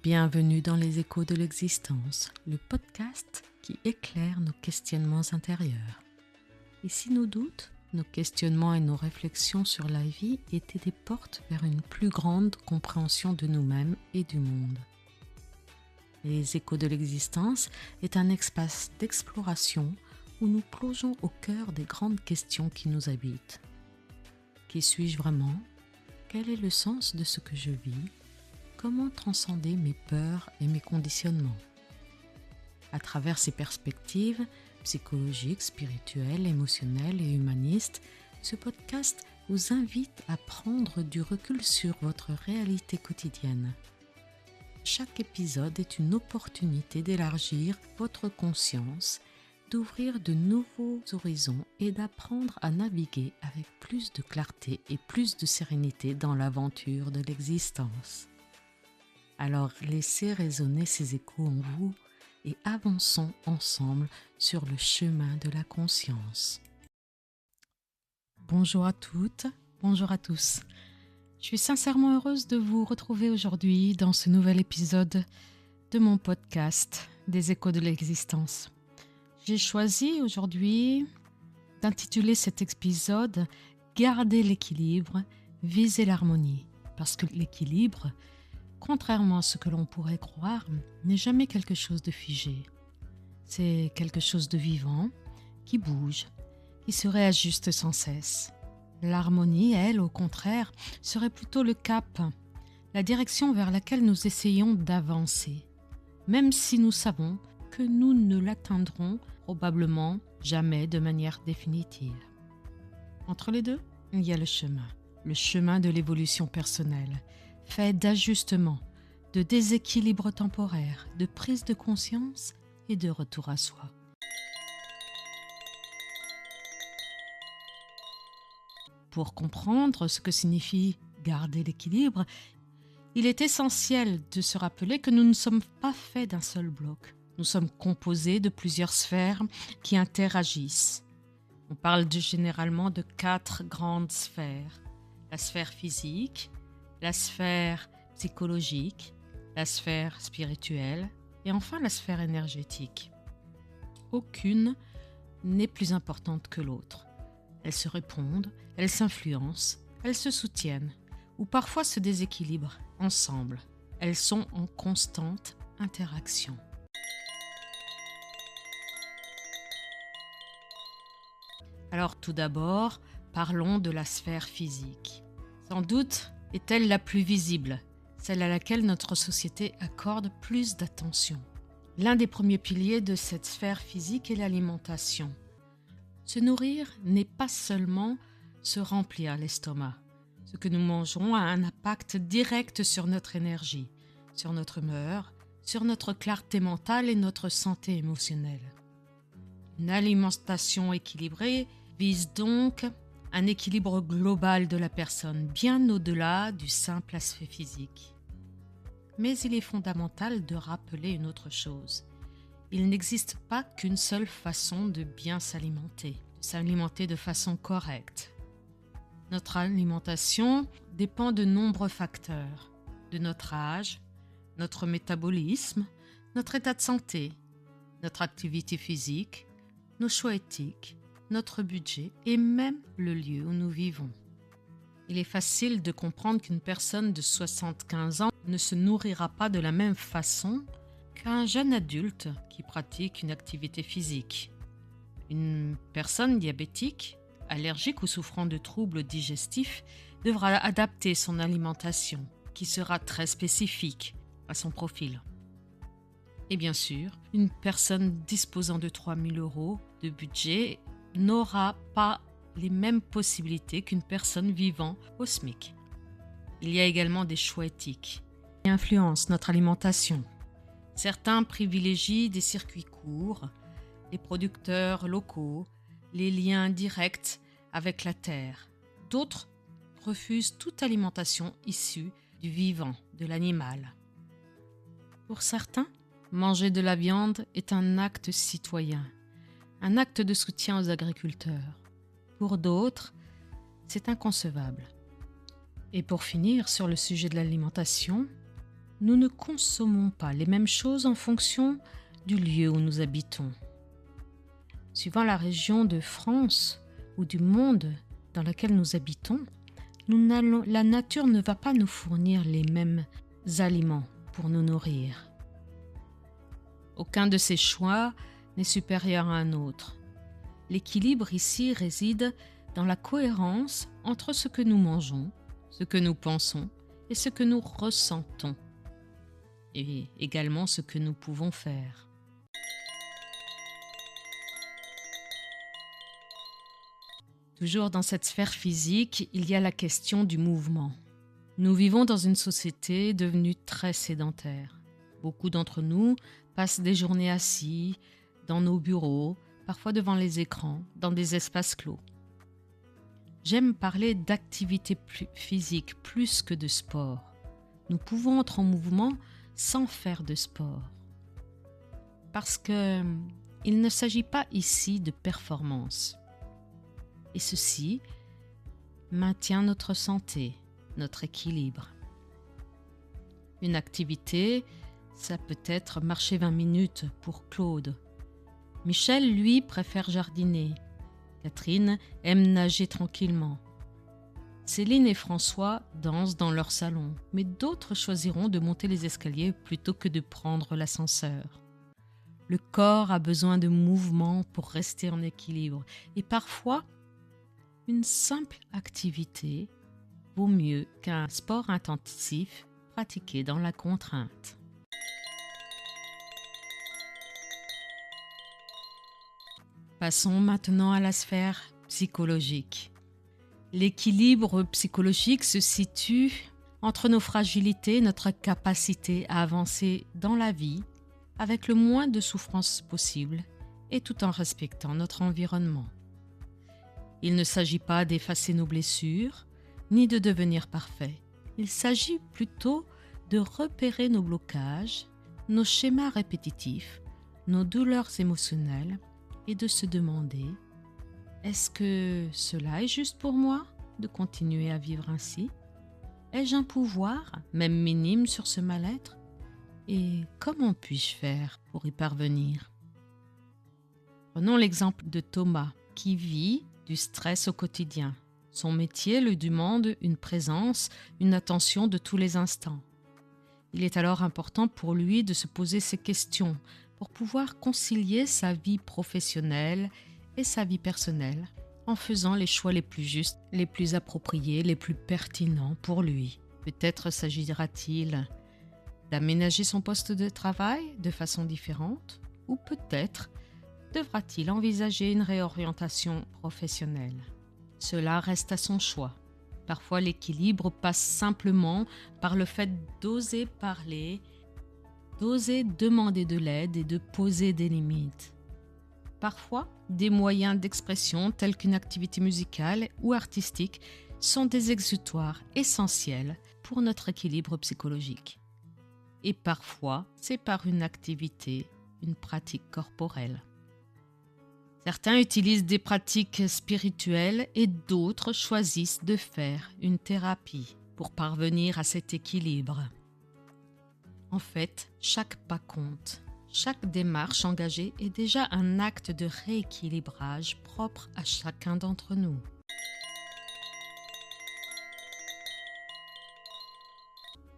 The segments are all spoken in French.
Bienvenue dans les échos de l'existence, le podcast qui éclaire nos questionnements intérieurs. Ici nos doutes, nos questionnements et nos réflexions sur la vie étaient des portes vers une plus grande compréhension de nous-mêmes et du monde. Les échos de l'existence est un espace d'exploration où nous plongeons au cœur des grandes questions qui nous habitent. Qui suis-je vraiment ? Quel est le sens de ce que je vis ? Comment transcender mes peurs et mes conditionnements ? À travers ces perspectives psychologiques, spirituelles, émotionnelles et humanistes, ce podcast vous invite à prendre du recul sur votre réalité quotidienne. Chaque épisode est une opportunité d'élargir votre conscience, d'ouvrir de nouveaux horizons et d'apprendre à naviguer avec plus de clarté et plus de sérénité dans l'aventure de l'existence. Alors laissez résonner ces échos en vous et avançons ensemble sur le chemin de la conscience. Bonjour à toutes, bonjour à tous. Je suis sincèrement heureuse de vous retrouver aujourd'hui dans ce nouvel épisode de mon podcast des échos de l'existence. J'ai choisi aujourd'hui d'intituler cet épisode « Garder l'équilibre, viser l'harmonie » parce que l'équilibre, contrairement à ce que l'on pourrait croire, n'est jamais quelque chose de figé. C'est quelque chose de vivant, qui bouge, qui se réajuste sans cesse. L'harmonie, elle, au contraire, serait plutôt le cap, la direction vers laquelle nous essayons d'avancer, même si nous savons que nous ne l'atteindrons probablement jamais de manière définitive. Entre les deux, il y a le chemin de l'évolution personnelle, fait d'ajustements, de déséquilibre temporaire, de prise de conscience et de retour à soi. Pour comprendre ce que signifie garder l'équilibre, il est essentiel de se rappeler que nous ne sommes pas faits d'un seul bloc. Nous sommes composés de plusieurs sphères qui interagissent. On parle généralement de 4 grandes sphères. La sphère physique, la sphère psychologique, la sphère spirituelle et enfin la sphère énergétique. Aucune n'est plus importante que l'autre. Elles se répondent, elles s'influencent, elles se soutiennent ou parfois se déséquilibrent ensemble. Elles sont en constante interaction. Alors tout d'abord, parlons de la sphère physique. Sans doute est-elle la plus visible, celle à laquelle notre société accorde plus d'attention. L'un des premiers piliers de cette sphère physique est l'alimentation. Se nourrir n'est pas seulement se remplir l'estomac. Ce que nous mangerons a un impact direct sur notre énergie, sur notre humeur, sur notre clarté mentale et notre santé émotionnelle. Une alimentation équilibrée vise donc un équilibre global de la personne, bien au-delà du simple aspect physique. Mais il est fondamental de rappeler une autre chose. Il n'existe pas qu'une seule façon de bien s'alimenter de façon correcte. Notre alimentation dépend de nombreux facteurs, de notre âge, notre métabolisme, notre état de santé, notre activité physique, nos choix éthiques, notre budget et même le lieu où nous vivons. Il est facile de comprendre qu'une personne de 75 ans ne se nourrira pas de la même façon qu'un jeune adulte qui pratique une activité physique. Une personne diabétique, allergique ou souffrant de troubles digestifs devra adapter son alimentation, qui sera très spécifique à son profil. Et bien sûr, une personne disposant de 3 000 € de budget n'aura pas les mêmes possibilités qu'une personne vivant au SMIC. Il y a également des choix éthiques qui influencent notre alimentation. Certains privilégient des circuits courts, les producteurs locaux, les liens directs avec la terre. D'autres refusent toute alimentation issue du vivant, de l'animal. Pour certains, manger de la viande est un acte citoyen, un acte de soutien aux agriculteurs. Pour d'autres, c'est inconcevable. Et pour finir sur le sujet de l'alimentation, nous ne consommons pas les mêmes choses en fonction du lieu où nous habitons. Suivant la région de France ou du monde dans laquelle nous habitons, la nature ne va pas nous fournir les mêmes aliments pour nous nourrir. Aucun de ces choix n'est supérieur à un autre. L'équilibre ici réside dans la cohérence entre ce que nous mangeons, ce que nous pensons et ce que nous ressentons, et également ce que nous pouvons faire. Toujours dans cette sphère physique, il y a la question du mouvement. Nous vivons dans une société devenue très sédentaire. Beaucoup d'entre nous passent des journées assis, dans nos bureaux, parfois devant les écrans, dans des espaces clos. J'aime parler d'activité physique plus que de sport. Nous pouvons être en mouvement sans faire de sport. Parce qu'il ne s'agit pas ici de performance. Et ceci maintient notre santé, notre équilibre. Une activité, ça peut être marcher 20 minutes pour Claude. Michel, lui, préfère jardiner. Catherine aime nager tranquillement. Céline et François dansent dans leur salon, mais d'autres choisiront de monter les escaliers plutôt que de prendre l'ascenseur. Le corps a besoin de mouvement pour rester en équilibre et parfois, une simple activité vaut mieux qu'un sport intensif pratiqué dans la contrainte. Passons maintenant à la sphère psychologique. L'équilibre psychologique se situe entre nos fragilités et notre capacité à avancer dans la vie avec le moins de souffrance possible et tout en respectant notre environnement. Il ne s'agit pas d'effacer nos blessures, ni de devenir parfait. Il s'agit plutôt de repérer nos blocages, nos schémas répétitifs, nos douleurs émotionnelles et de se demander « Est-ce que cela est juste pour moi de continuer à vivre ainsi ? Ai-je un pouvoir, même minime, sur ce mal-être ? Et comment puis-je faire pour y parvenir ?» Prenons l'exemple de Thomas, qui vit du stress au quotidien. Son métier lui demande une présence, une attention de tous les instants. Il est alors important pour lui de se poser ces questions pour pouvoir concilier sa vie professionnelle et sa vie personnelle en faisant les choix les plus justes, les plus appropriés, les plus pertinents pour lui. Peut-être s'agira-t-il d'aménager son poste de travail de façon différente ou peut-être devra-t-il envisager une réorientation professionnelle. Cela reste à son choix. Parfois, l'équilibre passe simplement par le fait d'oser parler, d'oser demander de l'aide et de poser des limites. Parfois, des moyens d'expression tels qu'une activité musicale ou artistique sont des exutoires essentiels pour notre équilibre psychologique. Et parfois, c'est par une activité, une pratique corporelle. Certains utilisent des pratiques spirituelles et d'autres choisissent de faire une thérapie pour parvenir à cet équilibre. En fait, chaque pas compte. Chaque démarche engagée est déjà un acte de rééquilibrage propre à chacun d'entre nous.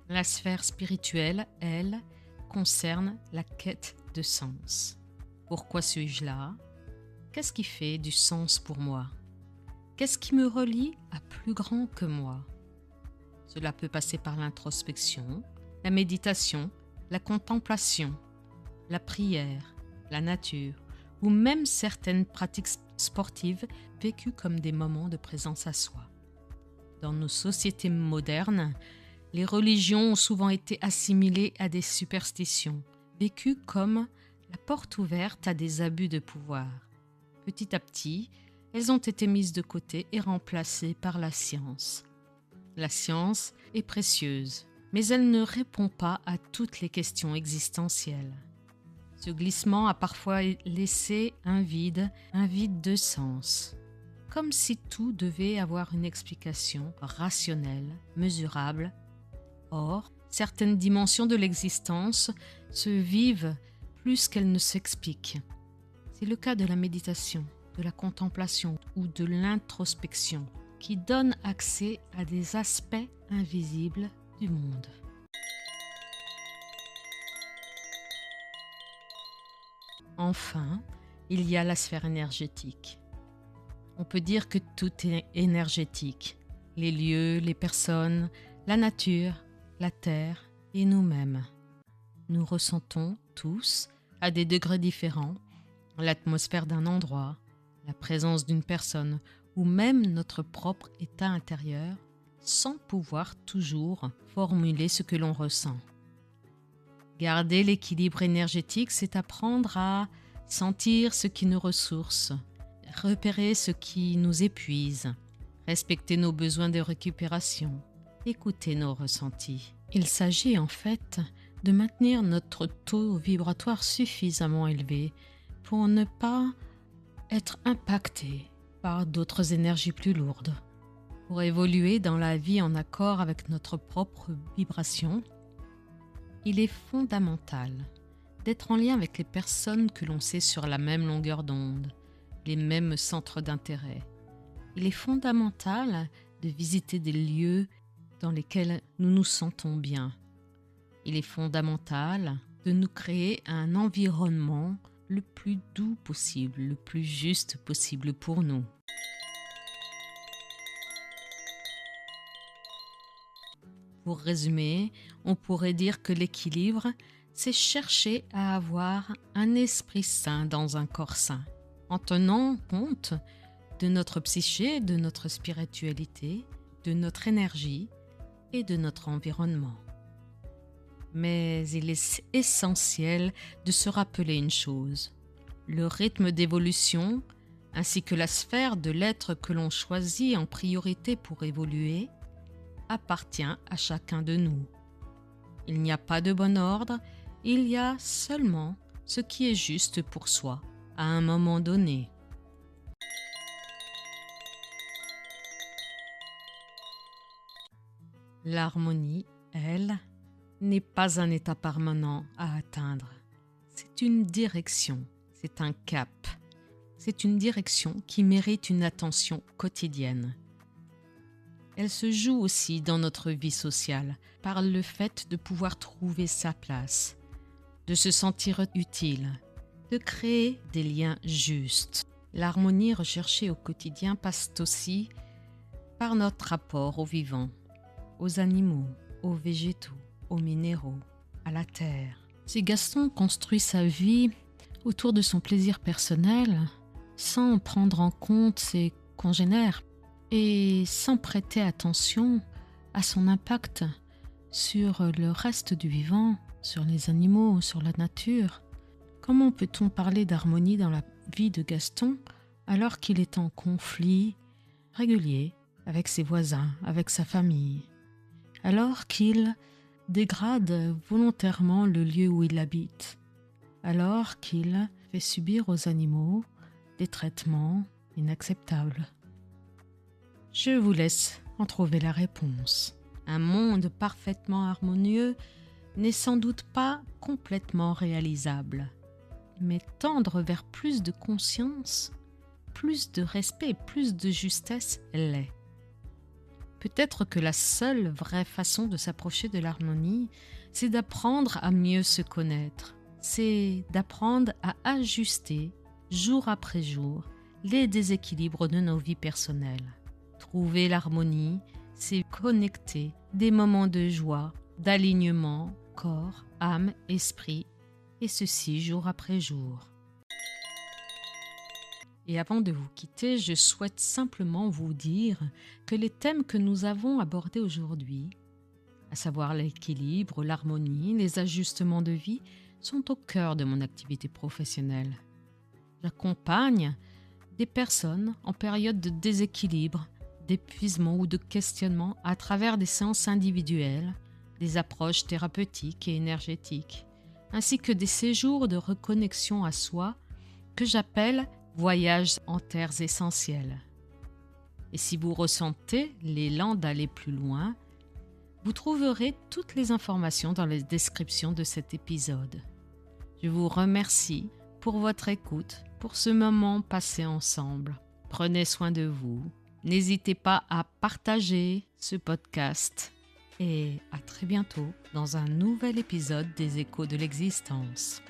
La sphère spirituelle, elle, concerne la quête de sens. Pourquoi suis-je là ? Qu'est-ce qui fait du sens pour moi ? Qu'est-ce qui me relie à plus grand que moi ? Cela peut passer par l'introspection, la méditation, la contemplation, la prière, la nature, ou même certaines pratiques sportives vécues comme des moments de présence à soi. Dans nos sociétés modernes, les religions ont souvent été assimilées à des superstitions, vécues comme la porte ouverte à des abus de pouvoir. Petit à petit, elles ont été mises de côté et remplacées par la science. La science est précieuse, mais elle ne répond pas à toutes les questions existentielles. Ce glissement a parfois laissé un vide de sens, comme si tout devait avoir une explication rationnelle, mesurable. Or, Certaines dimensions de l'existence se vivent plus qu'elles ne s'expliquent. C'est le cas de la méditation, de la contemplation ou de l'introspection qui donnent accès à des aspects invisibles du monde. Enfin, il y a la sphère énergétique. On peut dire que tout est énergétique. Les lieux, les personnes, la nature, la terre et nous-mêmes. Nous ressentons tous, à des degrés différents, l'atmosphère d'un endroit, la présence d'une personne ou même notre propre état intérieur sans pouvoir toujours formuler ce que l'on ressent. Garder l'équilibre énergétique, c'est apprendre à sentir ce qui nous ressource, repérer ce qui nous épuise, respecter nos besoins de récupération, écouter nos ressentis. Il s'agit en fait de maintenir notre taux vibratoire suffisamment élevé pour ne pas être impacté par d'autres énergies plus lourdes. Pour évoluer dans la vie en accord avec notre propre vibration, il est fondamental d'être en lien avec les personnes que l'on sait sur la même longueur d'onde, les mêmes centres d'intérêt. Il est fondamental de visiter des lieux dans lesquels nous nous sentons bien. Il est fondamental de nous créer un environnement le plus doux possible, le plus juste possible pour nous. Pour résumer, on pourrait dire que l'équilibre, c'est chercher à avoir un esprit sain dans un corps sain, en tenant compte de notre psyché, de notre spiritualité, de notre énergie et de notre environnement. Mais il est essentiel de se rappeler une chose, le rythme d'évolution ainsi que la sphère de l'être que l'on choisit en priorité pour évoluer appartient à chacun de nous. Il n'y a pas de bon ordre, il y a seulement ce qui est juste pour soi à un moment donné. L'harmonie, elle, n'est pas un état permanent à atteindre. C'est une direction, c'est un cap. C'est une direction qui mérite une attention quotidienne. Elle se joue aussi dans notre vie sociale par le fait de pouvoir trouver sa place, de se sentir utile, de créer des liens justes. L'harmonie recherchée au quotidien passe aussi par notre rapport aux vivants, aux animaux, aux végétaux, aux minéraux, à la terre. Si Gaston construit sa vie autour de son plaisir personnel, sans prendre en compte ses congénères et sans prêter attention à son impact sur le reste du vivant, sur les animaux, sur la nature, comment peut-on parler d'harmonie dans la vie de Gaston alors qu'il est en conflit régulier avec ses voisins, avec sa famille, alors qu'il dégrade volontairement le lieu où il habite, alors qu'il fait subir aux animaux des traitements inacceptables? Je vous laisse en trouver la réponse. Un monde parfaitement harmonieux n'est sans doute pas complètement réalisable, mais tendre vers plus de conscience, plus de respect, plus de justesse l'est. Peut-être que la seule vraie façon de s'approcher de l'harmonie, c'est d'apprendre à mieux se connaître, c'est d'apprendre à ajuster, jour après jour, les déséquilibres de nos vies personnelles. Trouver l'harmonie, c'est connecter des moments de joie, d'alignement, corps, âme, esprit, et ceci jour après jour. Et avant de vous quitter, je souhaite simplement vous dire que les thèmes que nous avons abordés aujourd'hui, à savoir l'équilibre, l'harmonie, les ajustements de vie, sont au cœur de mon activité professionnelle. J'accompagne des personnes en période de déséquilibre, d'épuisement ou de questionnement à travers des séances individuelles, des approches thérapeutiques et énergétiques, ainsi que des séjours de reconnexion à soi que j'appelle voyages en terres essentielles. Et si vous ressentez l'élan d'aller plus loin, Vous trouverez toutes les informations dans la description de cet épisode. Je vous remercie pour votre écoute, pour ce moment passé ensemble. Prenez soin de vous. N'hésitez pas à partager ce podcast. Et à très bientôt dans un nouvel épisode des Échos de l'existence.